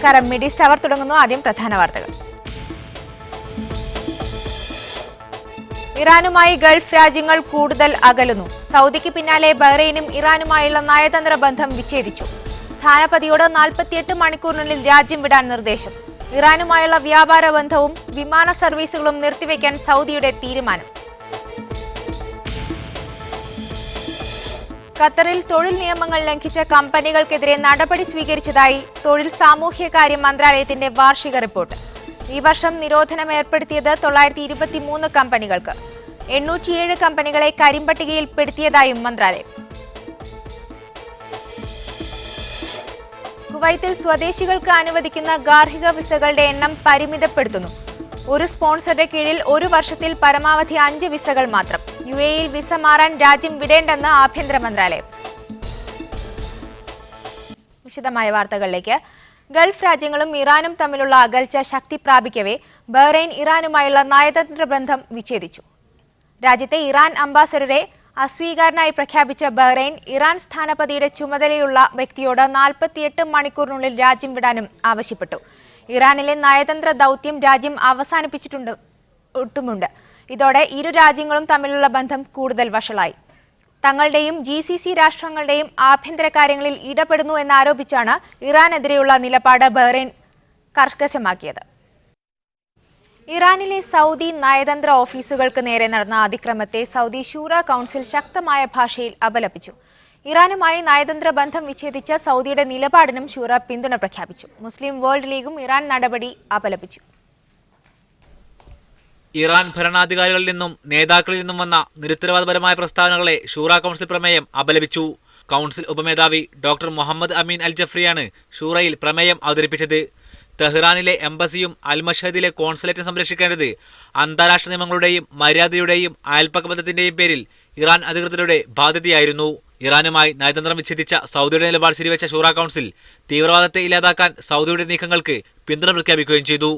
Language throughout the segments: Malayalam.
നമസ്കാരം. മിഡി സ്റ്റാർ തുടങ്ങുന്നു. ആദ്യം പ്രധാന വാർത്തകൾ. ഇറാനുമായി ഗൾഫ് രാജ്യങ്ങൾ കൂടുതൽ അകലുന്നു. സൗദിക്ക് പിന്നാലെ ബഹ്റൈനും ഇറാനുമായുള്ള നയതന്ത്ര ബന്ധം വിച്ഛേദിച്ചു. സ്ഥാനപതിയോട് 48 മണിക്കൂറിനുള്ളിൽ രാജ്യം വിടാൻ നിർദ്ദേശം. ഇറാനുമായുള്ള വ്യാപാര ബന്ധവും വിമാന സർവീസുകളും നിർത്തിവെക്കാൻ സൗദിയുടെ തീരുമാനം. ഖത്തറിൽ തൊഴിൽ നിയമങ്ങൾ ലംഘിച്ച കമ്പനികൾക്കെതിരെ നടപടി സ്വീകരിച്ചതായി തൊഴിൽ സാമൂഹ്യകാര്യ മന്ത്രാലയത്തിന്റെ വാർഷിക റിപ്പോർട്ട്. ഈ വർഷം നിരോധനം ഏർപ്പെടുത്തിയത് 923 കമ്പനികൾക്ക്. 807 കമ്പനികളെ കരിമ്പട്ടികയിൽപ്പെടുത്തിയതായും മന്ത്രാലയം. കുവൈത്തിൽ സ്വദേശികൾക്ക് അനുവദിക്കുന്ന ഗാർഹിക വിസകളുടെ എണ്ണം പരിമിതപ്പെടുത്തുന്നു. ഒരു സ്പോൺസറുടെ കീഴിൽ ഒരു വർഷത്തിൽ പരമാവധി 5 വിസകൾ മാത്രം. UAEയിൽ വിസ മാറാൻ രാജ്യം വിടേണ്ടെന്ന് ആഭ്യന്തര മന്ത്രാലയം. വിശദമായ വാർത്തകളിലേക്ക്. ഗൾഫ് രാജ്യങ്ങളും ഇറാനും തമ്മിലുള്ള അകൽച്ച ശക്തി പ്രാപിക്കവേ ബഹ്റൈൻ ഇറാനുമായുള്ള നയതന്ത്ര ബന്ധം വിച്ഛേദിച്ചു. രാജ്യത്തെ ഇറാൻ അംബാസഡറെ അസ്വീകാരനായി പ്രഖ്യാപിച്ച ബഹ്റൈൻ ഇറാൻ സ്ഥാനപതിയുടെ ചുമതലയുള്ള വ്യക്തിയോട് 48 മണിക്കൂറിനുള്ളിൽ രാജ്യം വിടാനും ആവശ്യപ്പെട്ടു. ഇറാനിലെ നയതന്ത്ര ദൗത്യം രാജ്യം അവസാനിപ്പിച്ചിട്ടുണ്ട്. ഇതോടെ ഇരു രാജ്യങ്ങളും തമ്മിലുള്ള ബന്ധം കൂടുതൽ വഷളായി. തങ്ങളുടെയും GCC രാഷ്ട്രങ്ങളുടെയും ആഭ്യന്തര കാര്യങ്ങളിൽ ഇടപെടുന്നു എന്നാരോപിച്ചാണ് ഇറാനെതിരെയുള്ള നിലപാട് ബഹ്റൈൻ കർക്കശമാക്കിയത്. ഇറാനിലെ സൗദി നയതന്ത്ര ഓഫീസുകൾക്ക് നേരെ നടന്ന അതിക്രമത്തെ സൗദി ശൂറ കൗൺസിൽ ശക്തമായ ഭാഷയിൽ അപലപിച്ചു. ഇറാനുമായി നയതന്ത്ര ബന്ധം വിച്ഛേദിച്ച സൗദിയുടെ നിലപാടിനും ശൂറ പിന്തുണ പ്രഖ്യാപിച്ചു. മുസ്ലിം വേൾഡ് ലീഗും ഇറാൻ നടപടി അപലപിച്ചു. ഇറാൻ ഭരണാധികാരികളിൽ നിന്നും നേതാക്കളിൽ നിന്നും വന്ന നിരുത്തരവാദപരമായ പ്രസ്താവനകളെ ശൂറ കൗൺസിൽ പ്രമേയം അപലപിച്ചു. കൗൺസിൽ ഉപമേധാവി ഡോക്ടർ മുഹമ്മദ് അമീൻ അൽ ജഫ്രിയാണ് ശൂറയിൽ പ്രമേയം അവതരിപ്പിച്ചത്. തെഹ്റാനിലെ എംബസിയും അൽ മഷഹദിലെ കോൺസുലേറ്റും സംരക്ഷിക്കേണ്ടത് അന്താരാഷ്ട്ര നിയമങ്ങളുടെയും മര്യാദയുടെയും അയൽപ്പക്ക ബന്ധത്തിന്റെയും പേരിൽ ഇറാൻ അധികൃതരുടെ ബാധ്യതയായിരുന്നു. ഇറാനുമായി നയതന്ത്രം വിച്ഛേദിച്ച സൗദിയുടെ നിലപാട് ശരിവെച്ച ശൂറ കൗൺസിൽ തീവ്രവാദത്തെ ഇല്ലാതാക്കാൻ സൗദിയുടെ നീക്കങ്ങൾക്ക് പിന്തുണ പ്രഖ്യാപിക്കുകയും ചെയ്തു.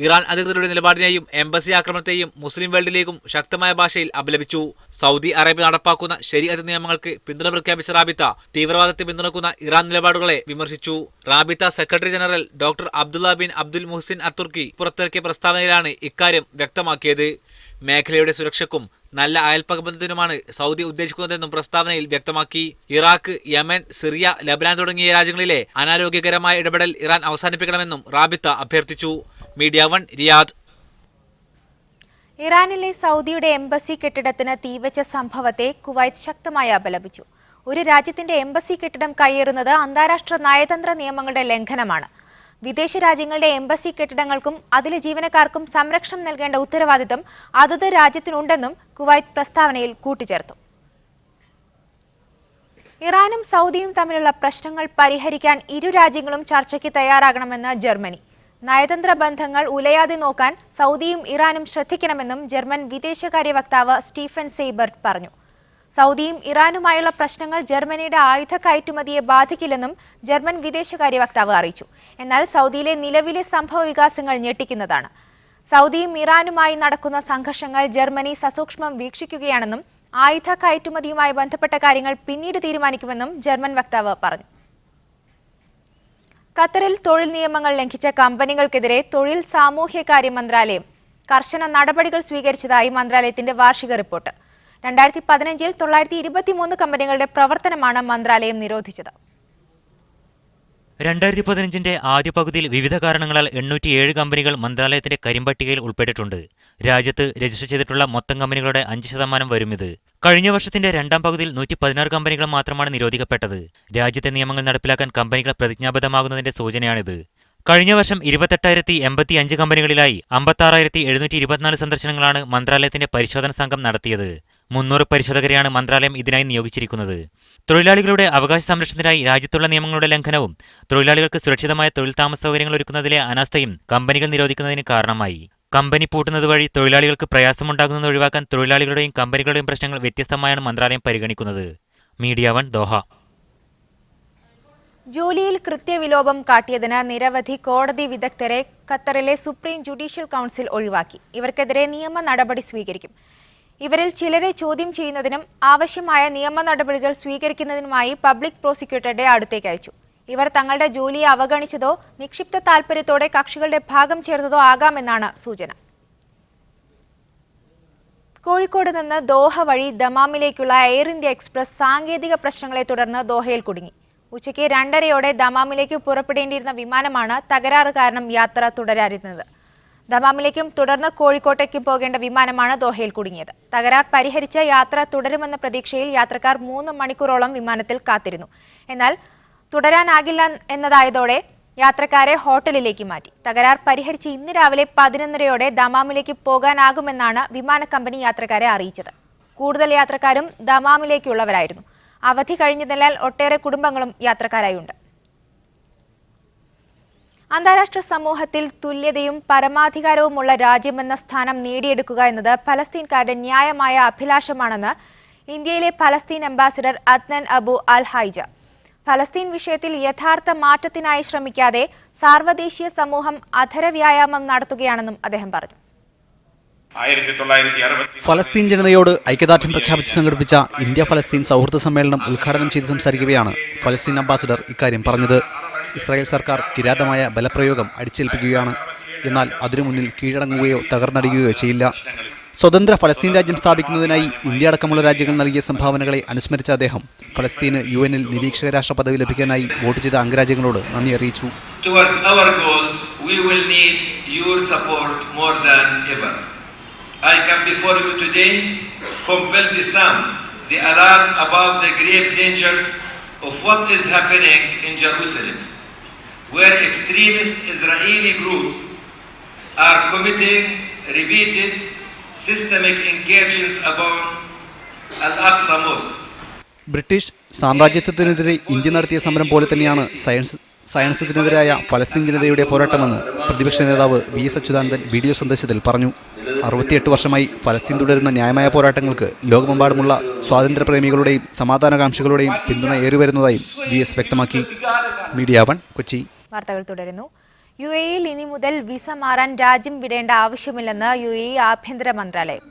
ഇറാൻ അധികൃതരുടെ നിലപാടിനെയും എംബസി ആക്രമണത്തെയും മുസ്ലിം വേൾഡ് ലീഗും ശക്തമായ ഭാഷയിൽ അപലപിച്ചു. സൗദി അറേബ്യ നടപ്പാക്കുന്ന ശരീഅത്ത് നിയമങ്ങൾക്ക് പിന്തുണ പ്രഖ്യാപിച്ച റാബിത്ത തീവ്രവാദത്തെ പിന്തുണക്കുന്ന ഇറാൻ നിലപാടുകളെ വിമർശിച്ചു. Rabita secretary general doctor Abdullah bin Abdul Muhsin Alturki പുറത്തിറക്കിയ പ്രസ്താവനയിലാണ് ഇക്കാര്യം വ്യക്തമാക്കിയത്. മേഖലയുടെ സുരക്ഷയ്ക്കും നല്ല അയൽപ്പക ബന്ധത്തിനുമാണ് സൗദി ഉദ്ദേശിക്കുന്നതെന്നും പ്രസ്താവനയിൽ വ്യക്തമാക്കി. ഇറാഖ്, യമൻ, സിറിയ, ലബനാൻ തുടങ്ങിയ രാജ്യങ്ങളിലെ അനാരോഗ്യകരമായ ഇടപെടൽ ഇറാൻ അവസാനിപ്പിക്കണമെന്നും റാബിത്ത അഭ്യർത്ഥിച്ചു. Media 1 Riyadh. ഇറാനിലെ സൗദിയുടെ എംബസി കെട്ടിടത്തിന് തീവച്ച സംഭവത്തെ കുവൈറ്റ് ശക്തമായി അപലപിച്ചു. ഒരു രാജ്യത്തിന്റെ എംബസി കെട്ടിടം കയ്യേറുന്നത് അന്താരാഷ്ട്ര നയതന്ത്ര നിയമങ്ങളുടെ ലംഘനമാണ്. വിദേശ രാജ്യങ്ങളുടെ എംബസി കെട്ടിടങ്ങൾക്കും അതിലെ ജീവനക്കാർക്കും സംരക്ഷണം നൽകേണ്ട ഉത്തരവാദിത്തം അതത് രാജ്യത്തിനുണ്ടെന്നും കുവൈറ്റ് പ്രസ്താവനയിൽ കൂട്ടിച്ചേർത്തു. ഇറാനും സൗദിയും തമ്മിലുള്ള പ്രശ്നങ്ങൾ പരിഹരിക്കാൻ ഇരു രാജ്യങ്ങളും ചർച്ചയ്ക്ക് തയ്യാറാകണമെന്ന് ജർമ്മനി. നയതന്ത്ര ബന്ധങ്ങൾ ഉലയാതെ നോക്കാൻ സൗദിയും ഇറാനും ശ്രദ്ധിക്കണമെന്നും ജർമ്മൻ വിദേശകാര്യ വക്താവ് സ്റ്റീഫൻ സെയ്ബർട്ട് പറഞ്ഞു. സൗദിയും ഇറാനുമായുള്ള പ്രശ്നങ്ങൾ ജർമ്മനിയുടെ ആയുധ കയറ്റുമതിയെ ബാധിക്കില്ലെന്നും ജർമ്മൻ വിദേശകാര്യ വക്താവ് അറിയിച്ചു. എന്നാൽ സൗദിയിലെ നിലവിലെ സംഭവ വികാസങ്ങൾ ഞെട്ടിക്കുന്നതാണ്. സൗദിയും ഇറാനുമായി നടക്കുന്ന സംഘർഷങ്ങൾ ജർമ്മനി സസൂക്ഷ്മം വീക്ഷിക്കുകയാണെന്നും ആയുധ കയറ്റുമതിയുമായി ബന്ധപ്പെട്ട കാര്യങ്ങൾ പിന്നീട് തീരുമാനിക്കുമെന്നും ജർമ്മൻ വക്താവ് പറഞ്ഞു. ഖത്തറിൽ തൊഴിൽ നിയമങ്ങൾ ലംഘിച്ച കമ്പനികൾക്കെതിരെ തൊഴിൽ സാമൂഹ്യകാര്യ മന്ത്രാലയം കർശന നടപടികൾ സ്വീകരിച്ചതായി മന്ത്രാലയത്തിന്റെ വാർഷിക റിപ്പോർട്ട്. 2015-ൽ 923 കമ്പനികളുടെ പ്രവർത്തനമാണ് മന്ത്രാലയം നിരോധിച്ചത്. 2015-ന്റെ ആദ്യ പകുതിയിൽ വിവിധ കാരണങ്ങളാൽ 807 കമ്പനികൾ മന്ത്രാലയത്തിന്റെ കരിമ്പട്ടികയിൽ ഉൾപ്പെട്ടിട്ടുണ്ട്. രാജ്യത്ത് രജിസ്റ്റർ ചെയ്തിട്ടുള്ള മൊത്തം കമ്പനികളുടെ 5% വരും ഇത്. കഴിഞ്ഞ വർഷത്തിന്റെ രണ്ടാം പകുതിയിൽ 116 കമ്പനികൾ മാത്രമാണ് നിരോധിക്കപ്പെട്ടത്. രാജ്യത്തെ നിയമങ്ങൾ നടപ്പിലാക്കാൻ കമ്പനികൾ പ്രതിജ്ഞാബദ്ധമാകുന്നതിന്റെ സൂചനയാണിത്. കഴിഞ്ഞ വർഷം 28,085 കമ്പനികളിലായി 56,724 സന്ദർശനങ്ങളാണ് മന്ത്രാലയത്തിന്റെ പരിശോധന സംഘം നടത്തിയത്. 300 പരിശോധകരെയാണ് മന്ത്രാലയം ഇതിനായി നിയോഗിച്ചിരിക്കുന്നത്. തൊഴിലാളികളുടെ അവകാശ സംരക്ഷണത്തിനായി രാജ്യത്തുള്ള നിയമങ്ങളുടെ ലംഘനവും തൊഴിലാളികൾക്ക് സുരക്ഷിതമായ തൊഴിൽ താമസ സൗകര്യങ്ങൾ ഒരുക്കുന്നതിലെ അനാസ്ഥയും കമ്പനികൾ നിരോധിക്കുന്നതിന് കാരണമായി. കമ്പനി പൂട്ടുന്നത് വഴി തൊഴിലാളികൾക്ക് പ്രയാസമുണ്ടാകുന്നത് ഒഴിവാക്കാൻ തൊഴിലാളികളുടെയും കമ്പനികളുടെയും പ്രശ്നങ്ങൾ വ്യത്യസ്തമായാണ് മന്ത്രാലയം പരിഗണിക്കുന്നത്. Media 1 Doha. ജോലിയിൽ കൃത്യവിലോപം കാട്ടിയതിന് നിരവധി കോടതി വിദഗ്ധരെ ഖത്തറിലെ സുപ്രീം ജുഡീഷ്യൽ കൗൺസിൽ ഒഴിവാക്കി. ഇവർക്കെതിരെ നിയമ നടപടി സ്വീകരിക്കും. ഇവരിൽ ചിലരെ ചോദ്യം ചെയ്യുന്നതിനും ആവശ്യമായ നിയമ നടപടികൾ സ്വീകരിക്കുന്നതിനുമായി പബ്ലിക് പ്രോസിക്യൂട്ടറുടെ അടുത്തേക്ക് അയച്ചു. ഇവർ തങ്ങളുടെ ജോലിയെ അവഗണിച്ചതോ നിക്ഷിപ്ത താൽപര്യത്തോടെ കക്ഷികളുടെ ഭാഗം ചേർന്നതോ ആകാമെന്നാണ് സൂചന. കോഴിക്കോട് നിന്ന് ദോഹ വഴി ദമാമിലേക്കുള്ള എയർ ഇന്ത്യ എക്സ്പ്രസ് സാങ്കേതിക പ്രശ്നങ്ങളെ തുടർന്ന് ദോഹയിൽ കുടുങ്ങി. ഉച്ചയ്ക്ക് 2:30 ദമാമിലേക്ക് പുറപ്പെടേണ്ടിയിരുന്ന വിമാനമാണ് തകരാറ് കാരണം യാത്ര തുടരാതിരുന്നത്. ദമാമിലേക്കും തുടർന്ന് കോഴിക്കോട്ടേക്കും പോകേണ്ട വിമാനമാണ് ദോഹയിൽ കുടുങ്ങിയത്. തകരാർ പരിഹരിച്ച് യാത്ര തുടരുമെന്ന പ്രതീക്ഷയിൽ യാത്രക്കാർ 3 മണിക്കൂറോളം വിമാനത്തിൽ കാത്തിരുന്നു. എന്നാൽ തുടരാനാകില്ല എന്നതായതോടെ യാത്രക്കാരെ ഹോട്ടലിലേക്ക് മാറ്റി. തകരാർ പരിഹരിച്ച് ഇന്ന് രാവിലെ 11:30 ദമാമിലേക്ക് പോകാനാകുമെന്നാണ് വിമാന കമ്പനി യാത്രക്കാരെ അറിയിച്ചത്. കൂടുതൽ യാത്രക്കാരും ദമാമിലേക്കുള്ളവരായിരുന്നു. അവധി കഴിഞ്ഞതിനാൽ ഒട്ടേറെ കുടുംബങ്ങളും യാത്രക്കാരായുണ്ട്. അന്താരാഷ്ട്ര സമൂഹത്തിൽ തുല്യതയും പരമാധികാരവുമുള്ള രാജ്യമെന്ന സ്ഥാനം നേടിയെടുക്കുക എന്നത് ഫലസ്തീൻകാരുടെ ന്യായമായ അഭിലാഷമാണെന്ന് ഇന്ത്യയിലെ ഫലസ്തീൻ അംബാസിഡർ അദ്നാൻ അബു അൽ ഹൈജ. ഫലസ്തീൻ വിഷയത്തിൽ യഥാർത്ഥ മാറ്റത്തിനായി ശ്രമിക്കാതെ സാർവദേശീയ സമൂഹം അധരവ്യായാമം നടത്തുകയാണെന്നും അദ്ദേഹം പറഞ്ഞു. ഫലസ്തീൻ ജനതയോട് ഐക്യദാർഢ്യം പ്രഖ്യാപിച്ച് സംഘടിപ്പിച്ച ഇന്ത്യ ഫലസ്തീൻ സൗഹൃദ സമ്മേളനം ഉദ്ഘാടനം ചെയ്ത് സംസാരിക്കവെയാണ് ഫലസ്തീൻ അംബാസിഡർ ഇക്കാര്യം പറഞ്ഞത്. ഇസ്രായേൽ സർക്കാർ കിരാതമായ ബലപ്രയോഗം അടിച്ചേൽപ്പിക്കുകയാണ്. എന്നാൽ അതിനു മുന്നിൽ കീഴടങ്ങുകയോ തകർന്നടിയുകയോ ചെയ്യില്ല. സ്വതന്ത്ര ഫലസ്തീൻ രാജ്യം സ്ഥാപിക്കുന്നതിനായി ഇന്ത്യ അടക്കമുള്ള രാജ്യങ്ങൾ നൽകിയ സംഭാവനകളെ അനുസ്മരിച്ച അദ്ദേഹം ഫലസ്തീന് UN-ൽ നിരീക്ഷക രാഷ്ട്ര പദവി ലഭിക്കാനായി വോട്ട് ചെയ്ത അംഗരാജ്യങ്ങളോട് നന്ദി അറിയിച്ചു. I come before you today, compelled to sound the alarm about the grave dangers of what is happening in Jerusalem, where extremist Israeli groups are committing repeated systemic incursions upon Al-Aqsa Mosque. British സാമ്രാജ്യത്വത്തിനെതിരെ ഇന്ത്യ നടത്തിയ സമരം പോലെ തന്നെയാണ് സയൻസിനെതിരായ ഫലസ്തീൻ ജനതയുടെ പോരാട്ടമെന്ന് പ്രതിപക്ഷ നേതാവ് VS അച്യുതാനന്ദൻ വീഡിയോ സന്ദേശത്തിൽ പറഞ്ഞു. 68 വർഷമായി ഫലസ്തീൻ തുടരുന്ന ന്യായമായ പോരാട്ടങ്ങൾക്ക് ലോകമെമ്പാടുമുള്ള സ്വാതന്ത്ര്യപ്രേമികളുടെയും സമാധാനകാംക്ഷികളുടെയും പിന്തുണ ഏറിവരുന്നതായും VS വ്യക്തമാക്കി. മീഡിയ 1 കൊച്ചി. വാർത്തകൾ തുടരുന്നു. UAE-യിൽ ഇനി മുതൽ വിസ മാറാൻ രാജ്യം വിടേണ്ട ആവശ്യമില്ലെന്ന് UAE ആഭ്യന്തര മന്ത്രാലയം.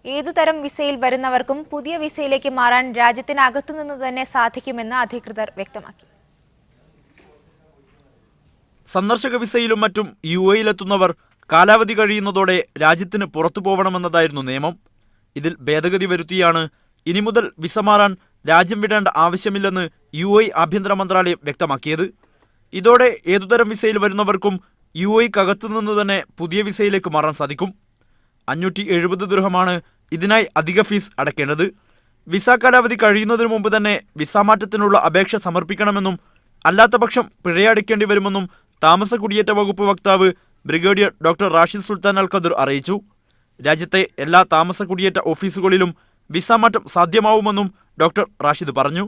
ഏതുതരം വിസയിൽ വരുന്നവർക്കും പുതിയ വിസയിലേക്ക് മാറാൻ രാജ്യത്തിനകത്തുനിന്ന് തന്നെ സാധിക്കുമെന്ന് അധികൃതർ വ്യക്തമാക്കി. സന്ദർശക വിസയിലും മറ്റും UAE-യിലെത്തുന്നവർ കാലാവധി കഴിയുന്നതോടെ രാജ്യത്തിന് പുറത്തു പോകണമെന്നതായിരുന്നു നിയമം. ഇതിൽ ഭേദഗതി വരുത്തിയാണ് ഇനി മുതൽ വിസ മാറാൻ രാജ്യം വിടേണ്ട ആവശ്യമില്ലെന്ന് UAE ആഭ്യന്തര മന്ത്രാലയം വ്യക്തമാക്കിയത്. ഇതോടെ ഏതുതരം വിസയിൽ വരുന്നവർക്കും UAE-ക്കകത്തുനിന്ന് തന്നെ പുതിയ വിസയിലേക്ക് മാറാൻ സാധിക്കും. 570 ദിർഹമാണ് ഇതിനായി അധിക ഫീസ് അടയ്ക്കേണ്ടത്. വിസ കാലാവധി കഴിയുന്നതിന് മുമ്പ് തന്നെ വിസ മാറ്റത്തിനുള്ള അപേക്ഷ സമർപ്പിക്കണമെന്നും അല്ലാത്തപക്ഷം പിഴയടയ്ക്കേണ്ടി വരുമെന്നും താമസ കുടിയേറ്റ വകുപ്പ് വക്താവ് ബ്രിഗേഡിയർ ഡോക്ടർ റാഷിദ് സുൽത്താൻ അൽ ഖദർ അറിയിച്ചു. രാജ്യത്തെ എല്ലാ താമസ കുടിയേറ്റ ഓഫീസുകളിലും വിസ മാറ്റം സാധ്യമാവുമെന്നും ഡോക്ടർ റാഷിദ് പറഞ്ഞു.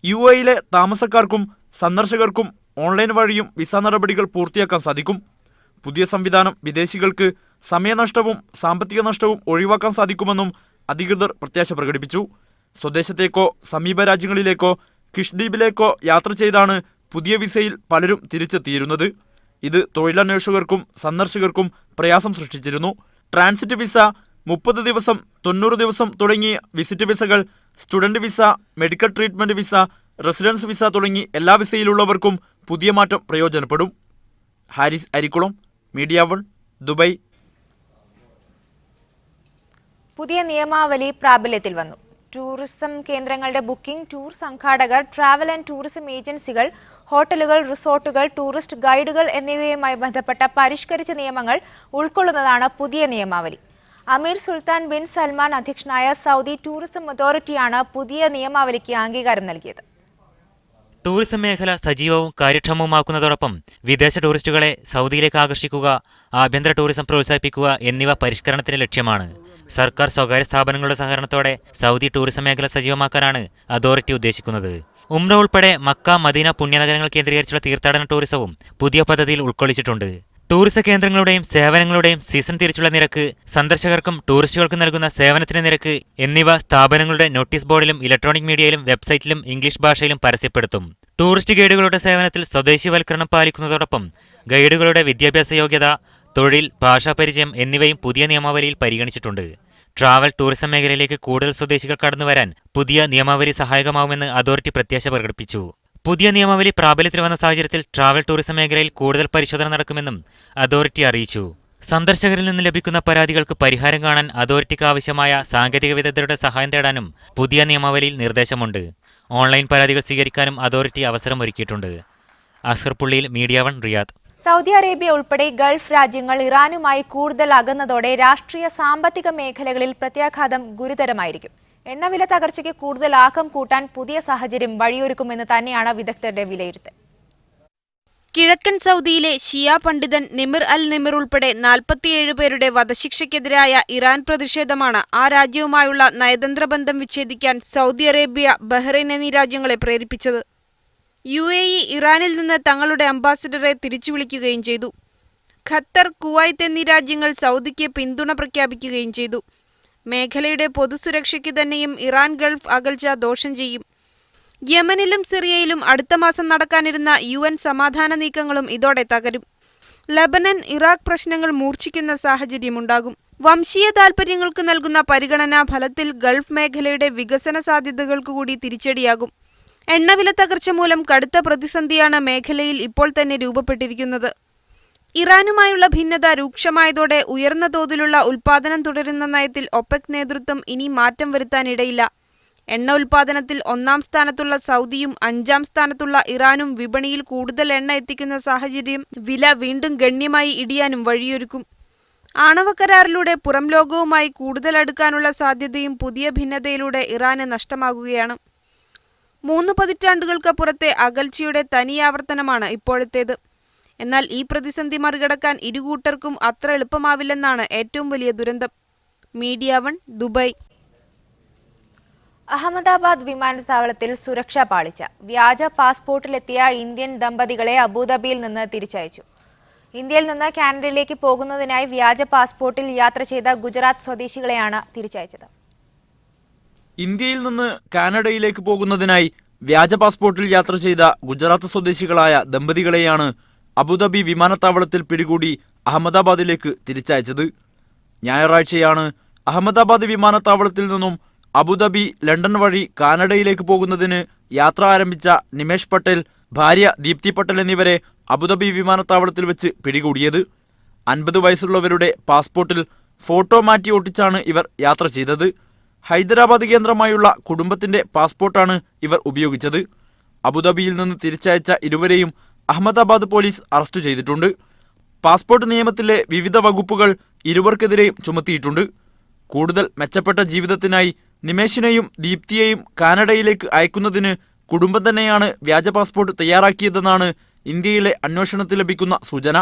UAE-യിലെ താമസക്കാർക്കും സന്ദർശകർക്കും ഓൺലൈൻ വഴിയും വിസ നടപടികൾ പൂർത്തിയാക്കാൻ സാധിക്കും. പുതിയ സംവിധാനം വിദേശികൾക്ക് സമയനഷ്ടവും സാമ്പത്തിക നഷ്ടവും ഒഴിവാക്കാൻ സാധിക്കുമെന്നും അധികൃതർ പ്രത്യാശ പ്രകടിപ്പിച്ചു. സ്വദേശത്തേക്കോ സമീപ രാജ്യങ്ങളിലേക്കോ കിഷ്ദ്വീപിലേക്കോ യാത്ര ചെയ്താണ് പുതിയ വിസയിൽ പലരും തിരിച്ചെത്തിയിരുന്നത്. ഇത് തൊഴിലന്വേഷകർക്കും സന്ദർശകർക്കും പ്രയാസം സൃഷ്ടിച്ചിരുന്നു. ട്രാൻസിറ്റ് വിസ, 30 ദിവസം, 90 ദിവസം തുടങ്ങിയ വിസിറ്റ് വിസകൾ, student visa, medical treatment visa, residence visa തുടങ്ങി എല്ലാ വിസയിലുള്ളവർക്കും പുതിയ മാറ്റം പ്രയോജനപ്പെടും. Haris Arikkulam, media 1, Dubai. പുതിയ നിയമാവലി പ്രാബല്യത്തിൽ വന്നു. ടൂറിസം കേന്ദ്രങ്ങളുടെ ബുക്കിംഗ്, ടൂർ സംഘാടകർ, ട്രാവൽ ആൻഡ് ടൂറിസം ഏജൻസികൾ, ഹോട്ടലുകൾ, റിസോർട്ടുകൾ, ടൂറിസ്റ്റ് ഗൈഡുകൾ എന്നിവയുമായി ബന്ധപ്പെട്ട പരിഷ്കരിച്ച നിയമങ്ങൾ ഉൾക്കൊള്ളുന്നതാണ് പുതിയ നിയമാവലി. അമീർ സുൽത്താൻ ബിൻ സൽമാൻ അധ്യക്ഷനായ സൗദി ടൂറിസം അതോറിറ്റിയാണ് പുതിയ നിയമാവലിക്ക് അംഗീകാരം നൽകിയത്. ടൂറിസം മേഖല സജീവവും കാര്യക്ഷമവുമാക്കുന്നതോടൊപ്പം വിദേശ ടൂറിസ്റ്റുകളെ സൗദിയിലേക്ക് ആകർഷിക്കുക, ആഭ്യന്തര ടൂറിസം പ്രോത്സാഹിപ്പിക്കുക എന്നിവ പരിഷ്കരണത്തിന്റെ ലക്ഷ്യമാണ്. സർക്കാർ സ്വകാര്യ സ്ഥാപനങ്ങളുടെ സഹകരണത്തോടെ സൗദി ടൂറിസം മേഖല സജീവമാക്കാനാണ് അതോറിറ്റി ഉദ്ദേശിക്കുന്നത്. ഉംറ ഉൾപ്പെടെ മക്ക, മദീന പുണ്യനഗരങ്ങൾ കേന്ദ്രീകരിച്ചുള്ള തീർത്ഥാടന ടൂറിസവും പുതിയ പദ്ധതിയിൽ ഉൾക്കൊള്ളിച്ചിട്ടുണ്ട്. ടൂറിസ്റ്റ് കേന്ദ്രങ്ങളുടെയും സേവനങ്ങളുടെയും സീസൺ തിരിച്ചുള്ള നിരക്ക്, സന്ദർശകർക്കും ടൂറിസ്റ്റുകൾക്കും നൽകുന്ന സേവനത്തിന്റെ നിരക്ക് എന്നിവ സ്ഥാപനങ്ങളുടെ നോട്ടീസ് ബോർഡിലും ഇലക്ട്രോണിക് മീഡിയയിലും വെബ്സൈറ്റിലും ഇംഗ്ലീഷ് ഭാഷയിലും പരസ്യപ്പെടുത്തും. ടൂറിസ്റ്റ് ഗൈഡുകളുടെ സേവനത്തിൽ സ്വദേശിവൽക്കരണം പാലിക്കുന്നതോടൊപ്പം ഗൈഡുകളുടെ വിദ്യാഭ്യാസ യോഗ്യത, തൊഴിൽ, ഭാഷാപരിചയം എന്നിവയും പുതിയ നിയമാവലിയിൽ പരിഗണിച്ചിട്ടുണ്ട്. ട്രാവൽ ടൂറിസം മേഖലയിലേക്ക് കൂടുതൽ സ്വദേശികൾ കടന്നുവരാൻ പുതിയ നിയമാവലി സഹായകമാവുമെന്ന് അതോറിറ്റി പ്രത്യാശ പ്രകടിപ്പിച്ചു. പുതിയ നിയമാവലി പ്രാബല്യത്തിൽ വന്ന സാഹചര്യത്തിൽ ട്രാവൽ ടൂറിസം മേഖലയിൽ കൂടുതൽ പരിശോധന നടക്കുമെന്നും അതോറിറ്റി അറിയിച്ചു. സന്ദർശകരിൽ നിന്ന് ലഭിക്കുന്ന പരാതികൾക്ക് പരിഹാരം കാണാൻ അതോറിറ്റിക്ക് ആവശ്യമായ സാങ്കേതിക വിദഗ്ധരുടെ സഹായം തേടാനും പുതിയ നിയമാവലിയിൽ നിർദ്ദേശമുണ്ട്. ഓൺലൈൻ പരാതികൾ സ്വീകരിക്കാനും അതോറിറ്റി അവസരമൊരുക്കിയിട്ടുണ്ട്. Azhar Pulliyil, media 1, Riyadh. Saudi Arabia ഉൾപ്പെടെ ഗൾഫ് രാജ്യങ്ങൾ ഇറാനുമായി കൂടുതൽ അകന്നതോടെ രാഷ്ട്രീയ സാമ്പത്തിക മേഖലകളിൽ പ്രത്യാഘാതം ഗുരുതരമായിരിക്കും. എണ്ണവില തകർച്ചയ്ക്ക് കൂടുതൽ ആക്കം കൂട്ടാൻ പുതിയ സാഹചര്യം വഴിയൊരുക്കുമെന്ന് തന്നെയാണ് വിദഗ്ധരുടെ വിലയിരുത്തൽ. കിഴക്കൻ സൗദിയിലെ ഷിയ പണ്ഡിതൻ നിമിർ അൽ നിമിർ ഉൾപ്പെടെ 47 പേരുടെ വധശിക്ഷയ്ക്കെതിരായ ഇറാൻ പ്രതിഷേധമാണ് ആ രാജ്യവുമായുള്ള നയതന്ത്ര ബന്ധം വിച്ഛേദിക്കാൻ സൗദി അറേബ്യ, ബഹ്റൈൻ എന്നീ രാജ്യങ്ങളെ പ്രേരിപ്പിച്ചത്. UAE ഇറാനിൽ നിന്ന് തങ്ങളുടെ അംബാസിഡറെ തിരിച്ചുവിളിക്കുകയും ചെയ്തു. ഖത്തർ, കുവൈത്ത് എന്നീ രാജ്യങ്ങൾ സൗദിക്ക് പിന്തുണ പ്രഖ്യാപിക്കുകയും ചെയ്തു. മേഖലയുടെ പൊതുസുരക്ഷയ്ക്ക് തന്നെയും ഇറാൻ ഗൾഫ് അകൽച്ച ദോഷം ചെയ്യും. യമനിലും സിറിയയിലും അടുത്ത മാസം നടക്കാനിരുന്ന UN സമാധാന നീക്കങ്ങളും ഇതോടെ തകരും. ലബനൻ, ഇറാഖ് പ്രശ്നങ്ങൾ മൂർച്ഛിക്കുന്ന സാഹചര്യമുണ്ടാകും. വംശീയ താൽപര്യങ്ങൾക്ക് നൽകുന്ന പരിഗണന ഫലത്തിൽ ഗൾഫ് മേഖലയുടെ വികസന സാധ്യതകൾക്ക് കൂടി തിരിച്ചടിയാകും. എണ്ണവില തകർച്ച മൂലം കടുത്ത പ്രതിസന്ധിയാണ് മേഖലയിൽ ഇപ്പോൾ തന്നെ രൂപപ്പെട്ടിരിക്കുന്നത്. ഇറാനുമായുള്ള ഭിന്നത രൂക്ഷമായതോടെ ഉയർന്ന തോതിലുള്ള ഉൽപാദനം തുടരുന്ന നയത്തിൽ ഒപെക് നേതൃത്വം ഇനി മാറ്റം വരുത്താനിടയില്ല. എണ്ണ ഉൽപാദനത്തിൽ 1-ാം സ്ഥാനത്തുള്ള സൗദിയും 5-ാം സ്ഥാനത്തുള്ള ഇറാനും വിപണിയിൽ കൂടുതൽ എണ്ണ എത്തിക്കുന്ന സാഹചര്യം വില വീണ്ടും ഗണ്യമായി ഇടിയാനും വഴിയൊരുക്കും. ആണവ കരാറിലൂടെ പുറം ലോകവുമായി കൂടുതൽ അടുക്കാനുള്ള സാധ്യതയും പുതിയ ഭിന്നതയിലൂടെ ഇറാന് നഷ്ടമാകുകയാണ്. 3 പതിറ്റാണ്ടുകൾക്കപ്പുറത്തെ അകൽച്ചയുടെ തനിയാവർത്തനമാണ് ഇപ്പോഴത്തേത്. എന്നാൽ ഈ പ്രതിസന്ധി മറികടക്കാൻ ഇരുകൂട്ടർക്കും അത്ര എളുപ്പമാവില്ലെന്നാണ് ഏറ്റവും വലിയ ദുരന്തം. Media 1, Dubai. അഹമ്മദാബാദ് വിമാനത്താവളത്തിൽ സുരക്ഷാ പാളിച്ച. വ്യാജ പാസ്പോർട്ടിലെത്തിയ ഇന്ത്യൻ ദമ്പതികളെ അബുദാബിയിൽ നിന്ന് തിരിച്ചയച്ചു. ഇന്ത്യയിൽ നിന്ന് കാനഡയിലേക്ക് പോകുന്നതിനായി വ്യാജ പാസ്പോർട്ടിൽ യാത്ര ചെയ്ത ഗുജറാത്ത് സ്വദേശികളെയാണ് തിരിച്ചയച്ചത്. ഇന്ത്യയിൽ നിന്ന് കാനഡയിലേക്ക് പോകുന്നതിനായി വ്യാജ പാസ്പോർട്ടിൽ യാത്ര ചെയ്ത ഗുജറാത്ത് സ്വദേശികളായ ദമ്പതികളെയാണ് അബുദാബി വിമാനത്താവളത്തിൽ പിടികൂടി അഹമ്മദാബാദിലേക്ക് തിരിച്ചയച്ചത്. ഞായറാഴ്ചയാണ് അഹമ്മദാബാദ് വിമാനത്താവളത്തിൽ നിന്നും അബുദാബി, ലണ്ടൻ വഴി കാനഡയിലേക്ക് പോകുന്നതിന് യാത്ര ആരംഭിച്ച നിമേഷ് പട്ടേൽ, ഭാര്യ ദീപ്തി പട്ടേൽ എന്നിവരെ അബുദാബി വിമാനത്താവളത്തിൽ വെച്ച് പിടികൂടിയത്. 50 വയസ്സുള്ളവരുടെ പാസ്പോർട്ടിൽ ഫോട്ടോ മാറ്റി ഒട്ടിച്ചാണ് ഇവർ യാത്ര ചെയ്തത്. ഹൈദരാബാദ് കേന്ദ്രമായുള്ള കുടുംബത്തിന്റെ പാസ്പോർട്ടാണ് ഇവർ ഉപയോഗിച്ചത്. അബുദാബിയിൽ നിന്ന് തിരിച്ചയച്ച ഇരുവരെയും അഹമ്മദാബാദ് പോലീസ് അറസ്റ്റ് ചെയ്തിട്ടുണ്ട്. പാസ്പോർട്ട് നിയമത്തിലെ വിവിധ വകുപ്പുകൾ ഇരുവർക്കെതിരെയും ചുമത്തിയിട്ടുണ്ട്. കൂടുതൽ മെച്ചപ്പെട്ട ജീവിതത്തിനായി നിമേഷിനെയും ദീപ്തിയെയും കാനഡയിലേക്ക് അയക്കുന്നതിന് കുടുംബം തന്നെയാണ് വ്യാജ പാസ്പോർട്ട് തയ്യാറാക്കിയതെന്നാണ് ഇന്ത്യയിലെ അന്വേഷണത്തിൽ ലഭിക്കുന്ന സൂചന.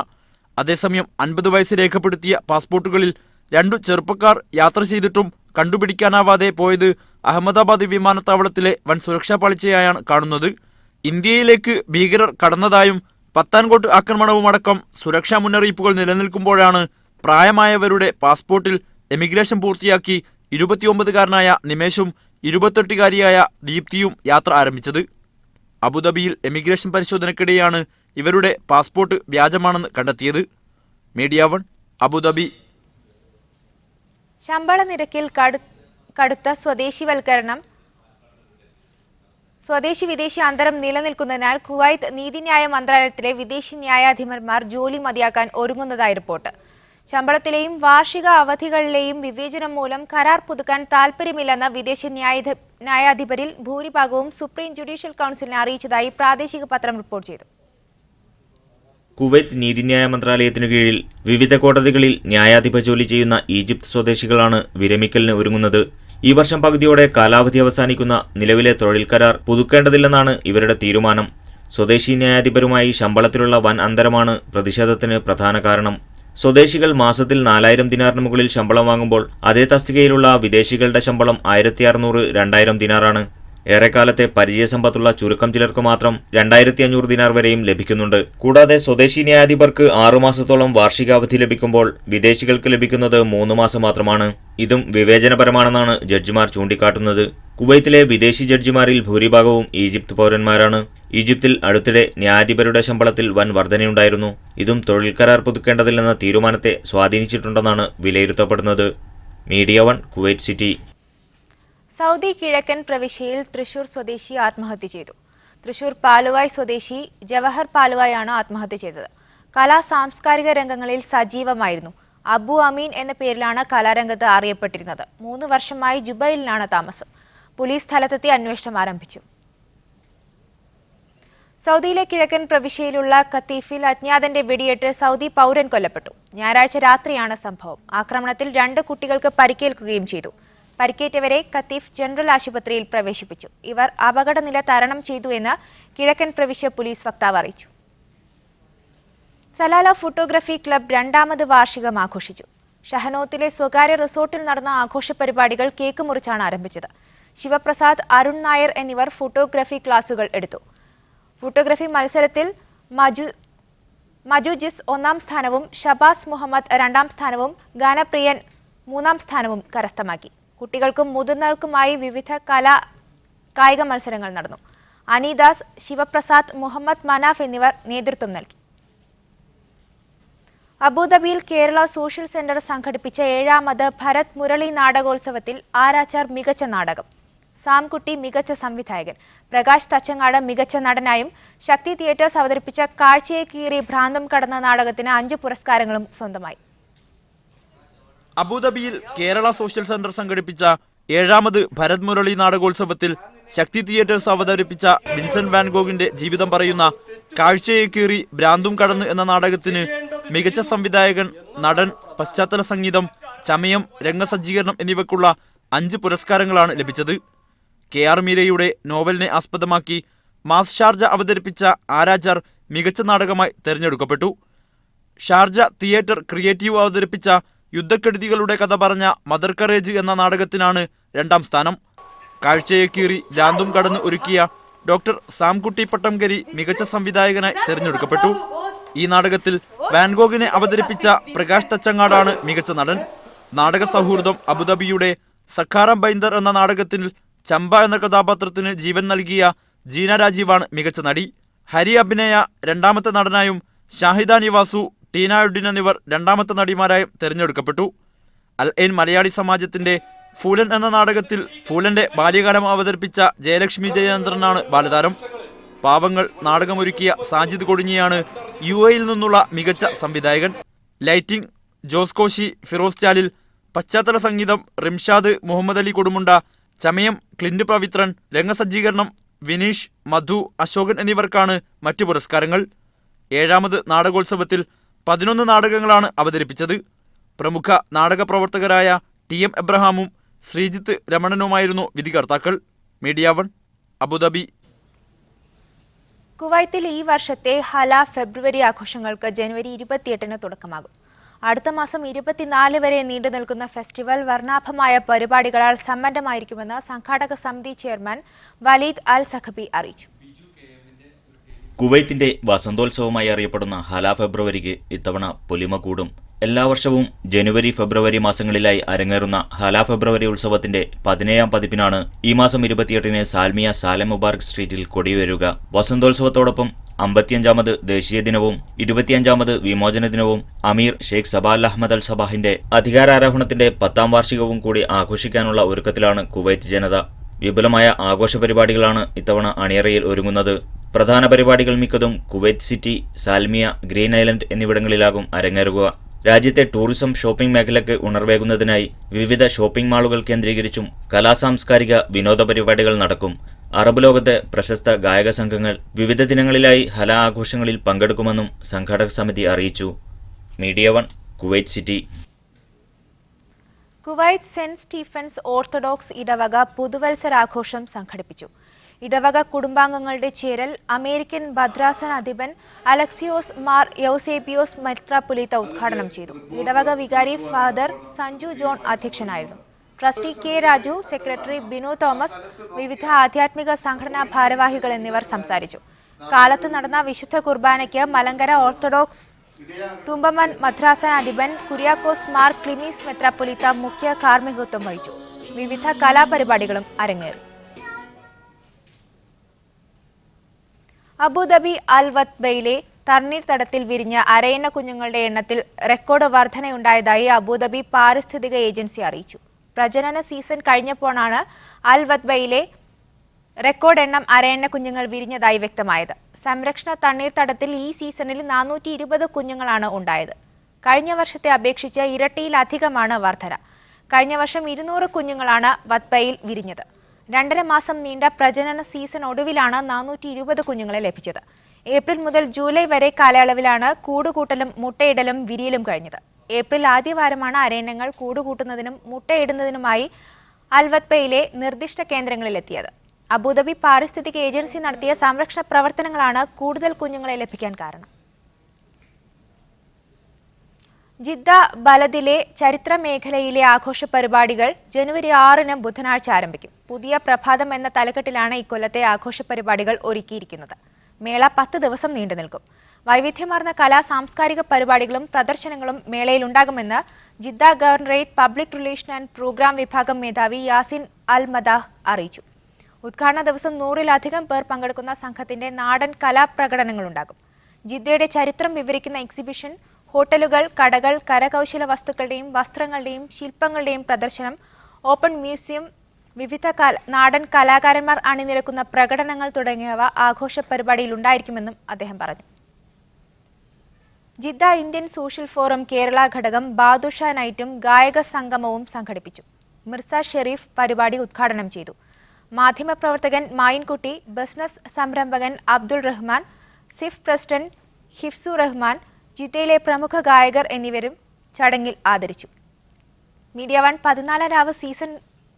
അതേസമയം 50 വയസ്സ് രേഖപ്പെടുത്തിയ പാസ്പോർട്ടുകളിൽ 2 ചെറുപ്പക്കാർ യാത്ര ചെയ്തിട്ടും കണ്ടുപിടിക്കാനാവാതെ പോയത് അഹമ്മദാബാദ് വിമാനത്താവളത്തിലെ വൻ സുരക്ഷാ പാളിച്ചയായാണ് കാണുന്നത്. ഇന്ത്യയിലേക്ക് ഭീകരർ കടന്നതായും പത്താൻകോട്ട് ആക്രമണവുമടക്കം സുരക്ഷാ മുന്നറിയിപ്പുകൾ നിലനിൽക്കുമ്പോഴാണ് പ്രായമായവരുടെ പാസ്പോർട്ടിൽ എമിഗ്രേഷൻ പൂർത്തിയാക്കി 29കാരനായ നിമേഷും 28കാരിയായ ദീപ്തിയും യാത്ര ആരംഭിച്ചത്. അബുദാബിയിൽ എമിഗ്രേഷൻ പരിശോധനയ്ക്കിടെയാണ് ഇവരുടെ പാസ്പോർട്ട് വ്യാജമാണെന്ന് കണ്ടെത്തിയത്. Media 1, Abu Dhabi. ശമ്പള നിരക്കിൽ കടുത്ത സ്വദേശി വിദേശി അന്തരം നിലനിൽക്കുന്നതിനാൽ കുവൈത്ത് നീതിന്യായ മന്ത്രാലയത്തിലെ വിദേശി ന്യായാധിപന്മാർ ജോലി മതിയാക്കാൻ ഒരുങ്ങുന്നതായി റിപ്പോർട്ട്. ശമ്പളത്തിലെയും വാർഷിക അവധികളിലെയും വിവേചനം മൂലം കരാർ പുതുക്കാൻ താൽപ്പര്യമില്ലെന്ന് വിദേശ ന്യായാധിപരിൽ ഭൂരിഭാഗവും സുപ്രീം ജുഡീഷ്യൽ കൗൺസിലിനെ അറിയിച്ചതായി പ്രാദേശിക പത്രം റിപ്പോർട്ട് ചെയ്തു. കുവൈത്ത് നീതിന്യായ മന്ത്രാലയത്തിനു കീഴിൽ വിവിധ കോടതികളിൽ ന്യായാധിപ ജോലി ചെയ്യുന്ന ഈജിപ്ത് സ്വദേശികളാണ് വിരമിക്കലിന് ഒരുങ്ങുന്നത്. ഈ വർഷം പകുതിയോടെ കാലാവധി അവസാനിക്കുന്ന നിലവിലെ തൊഴിൽ കരാർ പുതുക്കേണ്ടതില്ലെന്നാണ് ഇവരുടെ തീരുമാനം. സ്വദേശി ന്യായാധിപരുമായി ശമ്പളത്തിലുള്ള വൻ അന്തരമാണ് പ്രതിഷേധത്തിന് പ്രധാന കാരണം. സ്വദേശികൾ മാസത്തിൽ 4000 ദിനാറിന് മുകളിൽ ശമ്പളം വാങ്ങുമ്പോൾ അതേ തസ്തികയിലുള്ള വിദേശികളുടെ ശമ്പളം 1600-2000 ദിനാറാണ്. ഏറെക്കാലത്തെ പരിചയസമ്പത്തുള്ള ചുരുക്കം ചിലർക്ക് മാത്രം 2500 ദിനാർ വരെയും ലഭിക്കുന്നുണ്ട്. കൂടാതെ സ്വദേശി ന്യായാധിപർക്ക് 6 മാസത്തോളം വാർഷികാവധി ലഭിക്കുമ്പോൾ വിദേശികൾക്ക് ലഭിക്കുന്നത് 3 മാസം മാത്രമാണ്. ഇതും വിവേചനപരമാണെന്നാണ് ജഡ്ജിമാർ ചൂണ്ടിക്കാട്ടുന്നത്. കുവൈത്തിലെ വിദേശി ജഡ്ജിമാരിൽ ഭൂരിഭാഗവും ഈജിപ്ത് പൗരന്മാരാണ്. ഈജിപ്തിൽ അടുത്തിടെ ന്യായാധിപരുടെ ശമ്പളത്തിൽ വൻ വർധനയുണ്ടായിരുന്നു. ഇതും തൊഴിൽ കരാർ പുതുക്കേണ്ടതില്ലെന്ന തീരുമാനത്തെ സ്വാധീനിച്ചിട്ടുണ്ടെന്നാണ് വിലയിരുത്തപ്പെടുന്നത്. Media 1, Kuwait city. സൗദി കിഴക്കൻ പ്രവിശ്യയിൽ തൃശൂർ സ്വദേശി ആത്മഹത്യ ചെയ്തു. തൃശൂർ പാലുവായ് സ്വദേശി ജവഹർ പാലുവായാണ് ആത്മഹത്യ ചെയ്തത്. കലാ സാംസ്കാരിക രംഗങ്ങളിൽ സജീവമായിരുന്നു. അബു അമീൻ എന്ന പേരിലാണ് കലാരംഗത്ത് അറിയപ്പെട്ടിരുന്നത്. 3 വർഷമായി ജുബൈലിലാണ് താമസം. പോലീസ് സ്ഥലത്തെത്തി അന്വേഷണം ആരംഭിച്ചു. സൗദിയിലെ കിഴക്കൻ പ്രവിശ്യയിലുള്ള ഖത്തീഫിൽ അജ്ഞാതന്റെ വെടിയേറ്റ് സൗദി പൗരൻ കൊല്ലപ്പെട്ടു. ഞായറാഴ്ച രാത്രിയാണ് സംഭവം. ആക്രമണത്തിൽ 2 കുട്ടികൾക്ക് പരിക്കേൽക്കുകയും ചെയ്തു. പരിക്കേറ്റവരെ ഖത്തീഫ് ജനറൽ ആശുപത്രിയിൽ പ്രവേശിപ്പിച്ചു. ഇവർ അപകടനില തരണം ചെയ്തു എന്ന് കിഴക്കൻ പ്രവിശ്യ പോലീസ് വക്താവ് അറിയിച്ചു. സലാല ഫോട്ടോഗ്രാഫി ക്ലബ് 2ാമത് വാർഷികം ആഘോഷിച്ചു. ഷഹനോത്തിലെ സ്വകാര്യ റിസോർട്ടിൽ നടന്ന ആഘോഷ പരിപാടികൾ കേക്ക് മുറിച്ചാണ് ആരംഭിച്ചത്. ശിവപ്രസാദ്, അരുൺ നായർ എന്നിവർ ഫോട്ടോഗ്രാഫി ക്ലാസുകൾ എടുത്തു. ഫോട്ടോഗ്രാഫി മത്സരത്തിൽ മജുജിസ് 1ാം സ്ഥാനവും ഷബാസ് മുഹമ്മദ് 2ാം സ്ഥാനവും ഗാനപ്രിയൻ 3ാം സ്ഥാനവും കരസ്ഥമാക്കി. കുട്ടികൾക്കും മുതിർന്നവർക്കുമായി വിവിധ കായിക മത്സരങ്ങൾ നടന്നു. അനിദാസ്, ശിവപ്രസാദ്, മുഹമ്മദ് മനാഫ് എന്നിവർ നേതൃത്വം നൽകി. അബുദാബിയിൽ കേരള സോഷ്യൽ സെന്റർ സംഘടിപ്പിച്ച 7ാമത് ഭരത് മുരളി നാടകോത്സവത്തിൽ ആരാച്ചാർ മികച്ച നാടകം, സാംകുട്ടി മികച്ച സംവിധായകൻ, പ്രകാശ് തച്ചങ്ങാട് മികച്ച നടനായും ശക്തി തിയേറ്റേഴ്സ് അവതരിപ്പിച്ച കാഴ്ചയെ കീറി ഭ്രാന്തം കടന്ന നാടകത്തിന് 5 പുരസ്കാരങ്ങളും സ്വന്തമായി. അബുദാബിയിൽ കേരള സോഷ്യൽ സെന്റർ സംഘടിപ്പിച്ച 7ാമത് ഭരത് മുരളി നാടകോത്സവത്തിൽ ശക്തി തിയേറ്റേഴ്സ് അവതരിപ്പിച്ച വിൻസെന്റ് വാൻഗോഗിന്റെ ജീവിതം പറയുന്ന കാഴ്ചയെ കീറി ഭ്രാന്തും കടന്ന് എന്ന നാടകത്തിന് മികച്ച സംവിധായകൻ, നടൻ, പശ്ചാത്തല സംഗീതം, ചമയം, രംഗസജ്ജീകരണം എന്നിവയ്ക്കുള്ള 5 പുരസ്കാരങ്ങളാണ് ലഭിച്ചത്. KR മീരയുടെ നോവലിനെ ആസ്പദമാക്കി മാസ് ഷാർജ അവതരിപ്പിച്ച ആരാച്ചാർ മികച്ച നാടകമായി തെരഞ്ഞെടുക്കപ്പെട്ടു. ഷാർജ തിയേറ്റർ ക്രിയേറ്റീവ് അവതരിപ്പിച്ച യുദ്ധക്കെടുതികളുടെ കഥ പറഞ്ഞ മദർ കറേജ് എന്ന നാടകത്തിനാണ് 2ാം സ്ഥാനം. കാഴ്ചയെ കീറി ഭ്രാന്തും കടന്ന് ഒരുക്കിയ ഡോക്ടർ സാംകുട്ടി പട്ടംകരി മികച്ച സംവിധായകനായി തെരഞ്ഞെടുക്കപ്പെട്ടു. ഈ നാടകത്തിൽ വാൻഗോഗിനെ അവതരിപ്പിച്ച പ്രകാശ് തച്ചങ്ങാടാണ് മികച്ച നടൻ. നാടക സൗഹൃദം അബുദാബിയുടെ സഖാറം ബൈന്ദർ എന്ന നാടകത്തിൽ ചമ്പ എന്ന കഥാപാത്രത്തിന് ജീവൻ നൽകിയ ജീന രാജീവാണ് മികച്ച നടി. ഹരി അഭിനയ 2ാമത്തെ നടനായും ഷാഹിദ നിവാസു, ടീനായുഡിൻ എന്നിവർ 2ാമത്തെ നടിമാരായും തെരഞ്ഞെടുക്കപ്പെട്ടു. അൽ ഐൻ മലയാളി സമാജത്തിന്റെ ഫൂലൻ എന്ന നാടകത്തിൽ ഫൂലന്റെ ബാല്യകാലം അവതരിപ്പിച്ച ജയലക്ഷ്മി ജയചന്ദ്രനാണ് ബാലതാരം. പാവങ്ങൾ നാടകമൊരുക്കിയ സാജിദ് കൊടിഞ്ഞിയാണ് UAE നിന്നുള്ള മികച്ച സംവിധായകൻ. ലൈറ്റിംഗ് ജോസ് കോശി, ഫിറോസ് ചാലിൽ, പശ്ചാത്തല സംഗീതം റിംഷാദ് മുഹമ്മദ് അലി കൊടുമുണ്ട, ചമയം ക്ലിന്റ് പവിത്രൻ, രംഗസജ്ജീകരണം വിനീഷ്, മധു, അശോകൻ എന്നിവർക്കാണ് മറ്റു പുരസ്കാരങ്ങൾ. 7ാമത് നാടകോത്സവത്തിൽ 11 നാടകങ്ങളാണ് അവതരിപ്പിച്ചത്. പ്രമുഖ നാടക പ്രവർത്തകരായ TM എബ്രഹാമും ശ്രീജിത്ത് രമണനുമായിരുന്നു വിധികർത്താക്കൾ. Media 1 Abu Dhabi. കുവൈത്തിൽ ഈ വർഷത്തെ ഹല ഫെബ്രുവരി ആഘോഷങ്ങൾക്ക് ജനുവരി 28-ന് തുടക്കമാകും. അടുത്ത മാസം 24 വരെ നീണ്ടു നിൽക്കുന്ന ഫെസ്റ്റിവൽ വർണ്ണാഭമായ പരിപാടികളാൽ സമ്പന്നമായിരിക്കുമെന്ന് സംഘാടക സമിതി ചെയർമാൻ വലീദ് അൽ സഖബി അറിയിച്ചു. കുവൈത്തിന്റെ വസന്തോത്സവമായി അറിയപ്പെടുന്ന ഹല ഫെബ്രുവരിക്ക് ഇത്തവണ പൊലിമ കൂടും. എല്ലാ വർഷവും ജനുവരി ഫെബ്രുവരി മാസങ്ങളിലായി അരങ്ങേറുന്ന ഹല ഫെബ്രുവരി ഉത്സവത്തിന്റെ 17ാം പതിപ്പിനാണ് ഈ മാസം 28-ന് സാൽമിയ സാലം മുബാറക് സ്ട്രീറ്റിൽ കൊടിയുയരുക. വസന്തോത്സവത്തോടൊപ്പം 55ാമത് ദേശീയ ദിനവും 25ാമത് വിമോചന ദിനവും അമീർ ഷെയ്ഖ് സബാൽ അഹമ്മദ് അൽ സബാഹിന്റെ അധികാരാരോഹണത്തിന്റെ 10ാം വാർഷികവും കൂടി ആഘോഷിക്കാനുള്ള ഒരുക്കത്തിലാണ് കുവൈറ്റ് ജനത. വിപുലമായ ആഘോഷ പരിപാടികളാണ് ഇത്തവണ അണിയറയിൽ ഒരുങ്ങുന്നത്. പ്രധാന പരിപാടികൾ മിക്കതും Kuwait City, Salmiya, Green Island എന്നിവിടങ്ങളിലാകും അരങ്ങേറുക. രാജ്യത്തെ ടൂറിസം ഷോപ്പിംഗ് മേഖലയ്ക്ക് ഉണർവേകുന്നതിനായി വിവിധ ഷോപ്പിംഗ് മാളുകൾ കേന്ദ്രീകരിച്ചും കലാസാംസ്കാരിക വിനോദ പരിപാടികൾ നടക്കും. അറബ് ലോകത്തെ പ്രശസ്ത ഗായക സംഘങ്ങൾ വിവിധ ദിനങ്ങളിലായി ഹല ആഘോഷങ്ങളിൽ പങ്കെടുക്കുമെന്നും സംഘാടക സമിതി അറിയിച്ചു. Media 1 Kuwait city. Kuwait saint Stephen's Orthodox ഇടവക പുതുവത്സരാഘോഷം സംഘടിപ്പിച്ചു. ഇടവക കുടുംബാംഗങ്ങളുടെ ചേരൽ അമേരിക്കൻ ഭദ്രാസന അധിപൻ അലക്സിയോസ് മാർ യൗസേബിയോസ് മെത്രാപ്പൊലീത്ത ഉദ്ഘാടനം ചെയ്തു. ഇടവക വികാരി ഫാദർ സഞ്ജു ജോൺ അധ്യക്ഷനായിരുന്നു. Trustee K Raju, secretary Binu Thomas, വിവിധ ആധ്യാത്മിക സംഘടനാ ഭാരവാഹികൾ എന്നിവർ സംസാരിച്ചു. കാലത്ത് നടന്ന വിശുദ്ധ കുർബാനയ്ക്ക് മലങ്കര ഓർത്തഡോക്സ് തുമ്പമൺ മദ്രാസന അധിപൻ കുര്യാക്കോസ് മാർ ക്ലിമീസ് മെത്രാപ്പൊലീത്ത മുഖ്യ കാർമ്മികത്വം വഹിച്ചു. വിവിധ കലാപരിപാടികളും അരങ്ങേറി. അബുദാബി അൽ വത്ബയിലെ തണ്ണീർത്തടത്തിൽ വിരിഞ്ഞ അരയന്ന കുഞ്ഞുങ്ങളുടെ എണ്ണത്തിൽ റെക്കോർഡ് വർധനയുണ്ടായതായി അബുദാബി പാരിസ്ഥിതിക ഏജൻസി അറിയിച്ചു. പ്രജനന സീസൺ കഴിഞ്ഞപ്പോഴാണ് അൽ വത്ബയിലെ റെക്കോർഡ് എണ്ണം അരയണ്ണ കുഞ്ഞുങ്ങൾ വിരിഞ്ഞതായി വ്യക്തമായത്. സംരക്ഷണ തണ്ണീർത്തടത്തിൽ ഈ സീസണിൽ 420 കുഞ്ഞുങ്ങളാണ് ഉണ്ടായത്. കഴിഞ്ഞ വർഷത്തെ അപേക്ഷിച്ച് ഇരട്ടിയിലധികമാണ് വർധന. കഴിഞ്ഞ വർഷം 200 കുഞ്ഞുങ്ങളാണ് വത്പയിൽ വിരിഞ്ഞത്. 2.5 മാസം നീണ്ട പ്രജനന സീസൺ ഒടുവിലാണ് 420 കുഞ്ഞുങ്ങളെ ലഭിച്ചത്. ഏപ്രിൽ മുതൽ ജൂലൈ വരെ കാലയളവിലാണ് കൂടുകൂട്ടലും മുട്ടയിടലും വിരിയലും കഴിഞ്ഞത്. ഏപ്രിൽ ആദ്യവാരമാണ് അരയന്നങ്ങൾ കൂടുകൂട്ടുന്നതിനും മുട്ടയിടുന്നതിനുമായി അൽവത്പയിലെ നിർദ്ദിഷ്ട കേന്ദ്രങ്ങളിലെത്തിയത്. അബുദാബി പാരിസ്ഥിതിക ഏജൻസി നടത്തിയ സംരക്ഷണ പ്രവർത്തനങ്ങളാണ് കൂടുതൽ കുഞ്ഞുങ്ങളെ ലഭിക്കാൻ കാരണം. ജിദ്ദ ബലദിലെ ചരിത്ര മേഖലയിലെ ആഘോഷ പരിപാടികൾ ജനുവരി 6 ബുധനാഴ്ച ആരംഭിക്കും. പുതിയ പ്രഭാതം എന്ന തലക്കെട്ടിലാണ് ഇക്കൊല്ലത്തെ ആഘോഷ പരിപാടികൾ ഒരുക്കിയിരിക്കുന്നത്. മേള 10 ദിവസം നീണ്ടുനിൽക്കും. വൈവിധ്യമാർന്ന കലാ സാംസ്കാരിക പരിപാടികളും പ്രദർശനങ്ങളും മേളയിലുണ്ടാകുമെന്ന് Jeddah governorate public relation and program വിഭാഗം മേധാവി യാസിൻ അൽ മദാഹ് അറിയിച്ചു. ഉദ്ഘാടന ദിവസം 100-ലധികം പേർ പങ്കെടുക്കുന്ന സംഘത്തിന്റെ നാടൻ കലാപ്രകടനങ്ങളുണ്ടാകും. ജിദ്ദയുടെ ചരിത്രം വിവരിക്കുന്ന എക്സിബിഷൻ, ഹോട്ടലുകൾ, കടകൾ, കരകൗശല വസ്തുക്കളുടെയും വസ്ത്രങ്ങളുടെയും ശില്പങ്ങളുടെയും പ്രദർശനം, ഓപ്പൺ മ്യൂസിയം, വിവിധ നാടൻ കലാകാരന്മാർ അണിനിരക്കുന്ന പ്രകടനങ്ങൾ തുടങ്ങിയവ ആഘോഷ പരിപാടിയിൽ ഉണ്ടായിരിക്കുമെന്നും അദ്ദേഹം പറഞ്ഞു. Jeddah Indian social forum Kerala ഘടകം ബാദുഷ നൈറ്റും ഗായക സംഗമവും സംഘടിപ്പിച്ചു. മിർസ ഷെരീഫ് പരിപാടി ഉദ്ഘാടനം ചെയ്തു. മാധ്യമപ്രവർത്തകൻ മായിൻകുട്ടി, ബിസിനസ് സംരംഭകൻ അബ്ദുൾ റഹ്മാൻ, സിഫ് പ്രസിഡന്റ് ഹിഫ്സു റഹ്മാൻ, ജിദ്ദയിലെ പ്രമുഖ ഗായകർ എന്നിവരും ചടങ്ങിൽ ആദരിച്ചു. മീഡിയ 1 14 രാവ് സീസൺ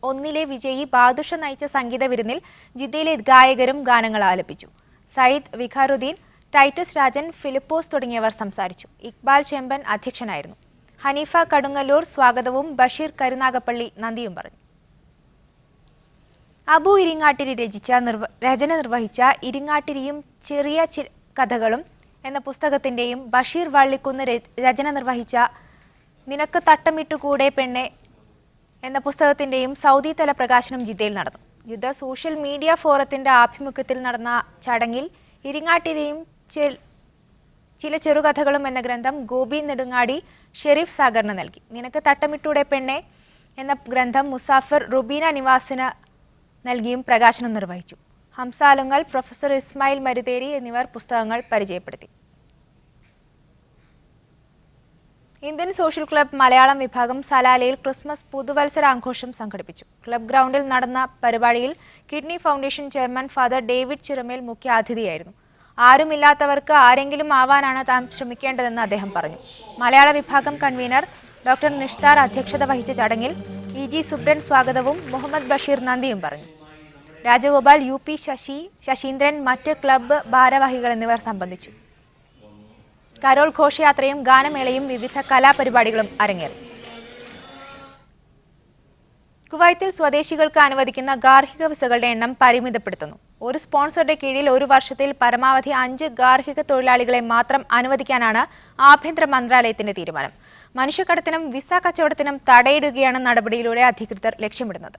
1 വിജയി ബാദുഷ നയിച്ച സംഗീത വിരുന്നിൽ ജിദ്ദയിലെ ഗായകരും ഗാനങ്ങൾ ആലപിച്ചു. സയ്യിദ് വിഖാറുദ്ദീൻ, ടൈറ്റസ് രാജൻ, ഫിലിപ്പോസ് തുടങ്ങിയവർ സംസാരിച്ചു. ഇക്ബാൽ ചെമ്പൻ അധ്യക്ഷനായിരുന്നു. ഹനീഫ കടുങ്ങല്ലൂർ സ്വാഗതവും ബഷീർ കരുനാഗപ്പള്ളി നന്ദിയും പറഞ്ഞു. അബു ഇരിങ്ങാട്ടിരി രചന നിർവഹിച്ച ഇരിങ്ങാട്ടിരിയും ചെറിയ കഥകളും എന്ന പുസ്തകത്തിന്റെയും ബഷീർ വള്ളിക്കുന്ന് രചന നിർവഹിച്ച നിനക്ക് തട്ടമിട്ടുകൂടെ പെണ്ണെ എന്ന പുസ്തകത്തിന്റെയും സൗദി തല പ്രകാശനം ജിദ്ദയിൽ നടന്നു. ജിദ്ദ സോഷ്യൽ മീഡിയ ഫോറത്തിന്റെ ആഭിമുഖ്യത്തിൽ നടന്ന ചടങ്ങിൽ ഇരിങ്ങാട്ടിരിയും ചില ചെറുകഥകളും എന്ന ഗ്രന്ഥം ഗോപി നെടുങ്ങാടി ഷെരീഫ് സാഗറിന് നൽകി. നിനക്ക് തട്ടമിട്ടൂടെ പെണ്ണെ എന്ന ഗ്രന്ഥം മുസാഫിർ റുബീന നിവാസിന് നൽകിയും പ്രകാശനം നിർവഹിച്ചു. ഹംസാലുങ്ങൾ, പ്രൊഫസർ ഇസ്മായിൽ മരുതേരി എന്നിവർ പുസ്തകങ്ങൾ പരിചയപ്പെടുത്തി. ഇന്ത്യൻ സോഷ്യൽ ക്ലബ് മലയാളം വിഭാഗം സലാലയിൽ ക്രിസ്മസ് പുതുവത്സരാഘോഷം സംഘടിപ്പിച്ചു. ക്ലബ് ഗ്രൗണ്ടിൽ നടന്ന പരിപാടിയിൽ kidney foundation chairman father David Chiramel മുഖ്യാതിഥിയായിരുന്നു. ആരുമില്ലാത്തവർക്ക് ആരെങ്കിലും ആവാനാണ് താൻ ശ്രമിക്കേണ്ടതെന്ന് അദ്ദേഹം പറഞ്ഞു. മലയാള വിഭാഗം കൺവീനർ ഡോക്ടർ നിഷ്താർ അധ്യക്ഷത വഹിച്ച ചടങ്ങിൽ EG സുബ്രൻ സ്വാഗതവും മുഹമ്മദ് ബഷീർ നന്ദിയും പറഞ്ഞു. രാജഗോപാൽ, UP ശശീന്ദ്രൻ, മറ്റ് ക്ലബ്ബ് ഭാരവാഹികൾ എന്നിവർ സംബന്ധിച്ചു. കരോൾ ഘോഷയാത്രയും ഗാനമേളയും വിവിധ കലാപരിപാടികളും അരങ്ങേറി. കുവൈത്തിൽ സ്വദേശികൾക്ക് അനുവദിക്കുന്ന ഗാർഹിക വിസകളുടെ എണ്ണം പരിമിതപ്പെടുത്തുന്നു. ഒരു സ്പോൺസറുടെ കീഴിൽ ഒരു വർഷത്തിൽ പരമാവധി 5 ഗാർഹിക തൊഴിലാളികളെ മാത്രം അനുവദിക്കാനാണ് ആഭ്യന്തര മന്ത്രാലയത്തിന്റെ തീരുമാനം. മനുഷ്യക്കടത്തിനും വിസ കച്ചവടത്തിനും തടയിടുകയാണ് നടപടിയിലൂടെ അധികൃതർ ലക്ഷ്യമിടുന്നത്.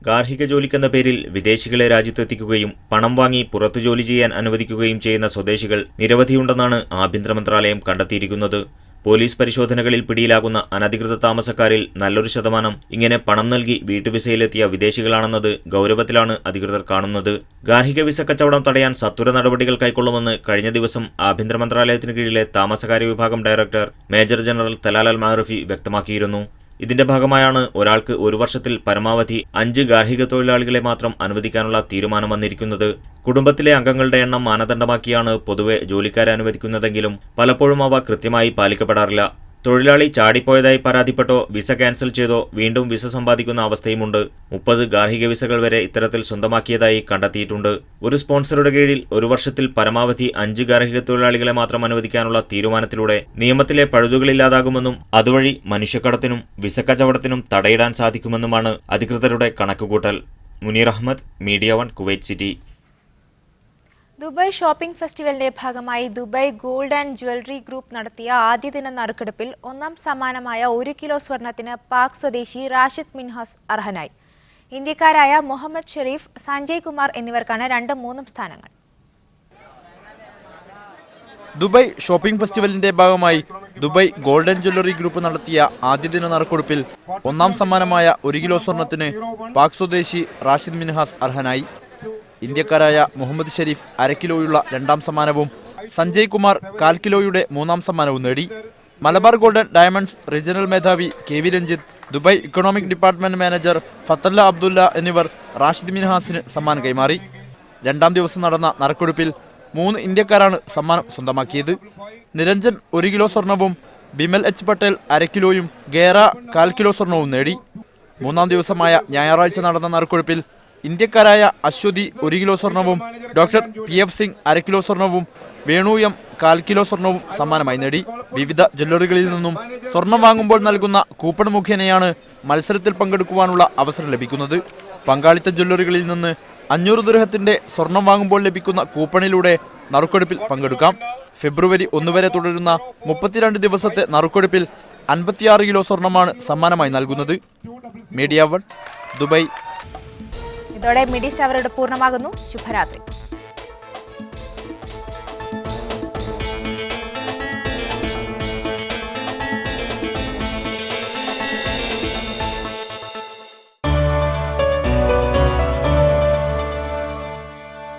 ഗാർഹിക ജോലിക്കെന്ന പേരിൽ വിദേശികളെ രാജ്യത്തെത്തിക്കുകയും പണം വാങ്ങി പുറത്തു ജോലി ചെയ്യാൻ അനുവദിക്കുകയും ചെയ്യുന്ന സ്വദേശികൾ നിരവധിയുണ്ടെന്നാണ് ആഭ്യന്തര മന്ത്രാലയം കണ്ടെത്തിയിരിക്കുന്നത്. പോലീസ് പരിശോധനകളിൽ പിടിയിലാകുന്ന അനധികൃത താമസക്കാരിൽ നല്ലൊരു ശതമാനം ഇങ്ങനെ പണം നൽകി വീട്ടുവിസയിലെത്തിയ വിദേശികളാണെന്നത് ഗൗരവത്തിലാണ് അധികൃതർ കാണുന്നത്. ഗാർഹിക വിസ കച്ചവടം തടയാൻ സത്വര നടപടികൾ കൈക്കൊള്ളുമെന്ന് കഴിഞ്ഞ ദിവസം ആഭ്യന്തര മന്ത്രാലയത്തിന് കീഴിലെ താമസകാര്യ വിഭാഗം director major general Talal Al Marufi വ്യക്തമാക്കിയിരുന്നു. ഇതിന്റെ ഭാഗമായാണ് ഒരാൾക്ക് ഒരു വർഷത്തിൽ പരമാവധി 5 ഗാർഹിക തൊഴിലാളികളെ മാത്രം അനുവദിക്കാനുള്ള തീരുമാനം വന്നിരിക്കുന്നത്. കുടുംബത്തിലെ അംഗങ്ങളുടെ എണ്ണം മാനദണ്ഡമാക്കിയാണ് പൊതുവെ ജോലിക്കാരെ അനുവദിക്കുന്നതെങ്കിലും പലപ്പോഴും അവ കൃത്യമായി പാലിക്കപ്പെടാറില്ല. തൊഴിലാളി ചാടിപ്പോയതായി പരാതിപ്പെട്ടോ വിസ ക്യാൻസൽ ചെയ്തോ വീണ്ടും വിസ സമ്പാദിക്കുന്ന അവസ്ഥയുമുണ്ട്. 30 ഗാർഹിക വിസകൾ വരെ ഇത്തരത്തിൽ സ്വന്തമാക്കിയതായി കണ്ടെത്തിയിട്ടുണ്ട്. ഒരു സ്പോൺസറുടെ കീഴിൽ ഒരു വർഷത്തിൽ പരമാവധി 5 ഗാർഹിക തൊഴിലാളികളെ മാത്രം അനുവദിക്കാനുള്ള തീരുമാനത്തിലൂടെ നിയമത്തിലെ പഴുതുകളില്ലാതാകുമെന്നും അതുവഴി മനുഷ്യക്കടത്തിനും വിസ കച്ചവടത്തിനും തടയിടാൻ സാധിക്കുമെന്നുമാണ് അധികൃതരുടെ കണക്കുകൂട്ടൽ. Muneer Ahmed, media 1, Kuwait City. Dubai shopping ഫെസ്റ്റിവലിന്റെ ഭാഗമായി Dubai gold and jewellery group നടത്തിയ ആദ്യ ദിന നറുക്കെടുപ്പിൽ 1ാം സമ്മാനമായ 1 കിലോ സ്വർണത്തിന് പാക് സ്വദേശി റാഷിദ് മിൻഹാസ് അർഹനായി. ഇന്ത്യക്കാരായ മുഹമ്മദ് ഷെരീഫ്, സഞ്ജയ് കുമാർ എന്നിവർക്കാണ് 2ഉം 3ഉം സ്ഥാനങ്ങൾ. ദുബായ് ഷോപ്പിംഗ് ഫെസ്റ്റിവലിന്റെ ഭാഗമായി ദുബായ് ഗോൾഡൻ ജ്വല്ലറി ഗ്രൂപ്പ് നടത്തിയ ആദ്യ ദിന നറുക്കെടുപ്പിൽ ഒന്നാം സമ്മാനമായ 1 കിലോ സ്വർണത്തിന് പാക് സ്വദേശി റാഷിദ് മിൻഹാസ് അർഹനായി. ഇന്ത്യക്കാരായ മുഹമ്മദ് ഷെരീഫ് 1/2 കിലോയുള്ള രണ്ടാം സമ്മാനവും സഞ്ജയ് കുമാർ 1/4 കിലോയുടെ മൂന്നാം സമ്മാനവും നേടി. മലബാർ ഗോൾഡൻ ഡയമണ്ട്സ് റീജിയണൽ മേധാവി KV Ranjith, Dubai economic department manager Fathalla Abdulla എന്നിവർ റാഷിദ് മിൻഹാസിന് സമ്മാനം കൈമാറി. രണ്ടാം ദിവസം നടന്ന നറുക്കെടുപ്പിൽ 3 ഇന്ത്യക്കാരാണ് സമ്മാനം സ്വന്തമാക്കിയത്. നിരഞ്ജൻ 1 കിലോ സ്വർണവും ബിമൽ H പട്ടേൽ 1/2 കിലോയും ഗേറ 1/4 കിലോ സ്വർണവും നേടി. മൂന്നാം ദിവസമായ ഞായറാഴ്ച നടന്ന നറുക്കെടുപ്പിൽ ഇന്ത്യക്കാരായ അശ്വതി 1 കിലോ സ്വർണവും ഡോക്ടർ PF സിംഗ് 1/2 കിലോ സ്വർണവും വേണു M 1/4 കിലോ സ്വർണവും സമ്മാനമായി നേടി. വിവിധ ജ്വല്ലറികളിൽ നിന്നും സ്വർണം വാങ്ങുമ്പോൾ നൽകുന്ന കൂപ്പൺ മുഖേനയാണ് മത്സരത്തിൽ പങ്കെടുക്കുവാനുള്ള അവസരം ലഭിക്കുന്നത്. പങ്കാളിത്ത ജ്വല്ലറികളിൽ നിന്ന് 500 ദിർഹത്തിന്റെ സ്വർണം വാങ്ങുമ്പോൾ ലഭിക്കുന്ന കൂപ്പണിലൂടെ നറുക്കെടുപ്പിൽ പങ്കെടുക്കാം. ഫെബ്രുവരി 1 വരെ തുടരുന്ന 32 ദിവസത്തെ നറുക്കെടുപ്പിൽ 56 കിലോ സ്വർണമാണ് സമ്മാനമായി നൽകുന്നത്. Media 1 Dubai. ഇതോടെ മിഡിസ്റ്റ് അവരുടെ പൂർണ്ണമാകുന്നു. ശുഭരാത്രി.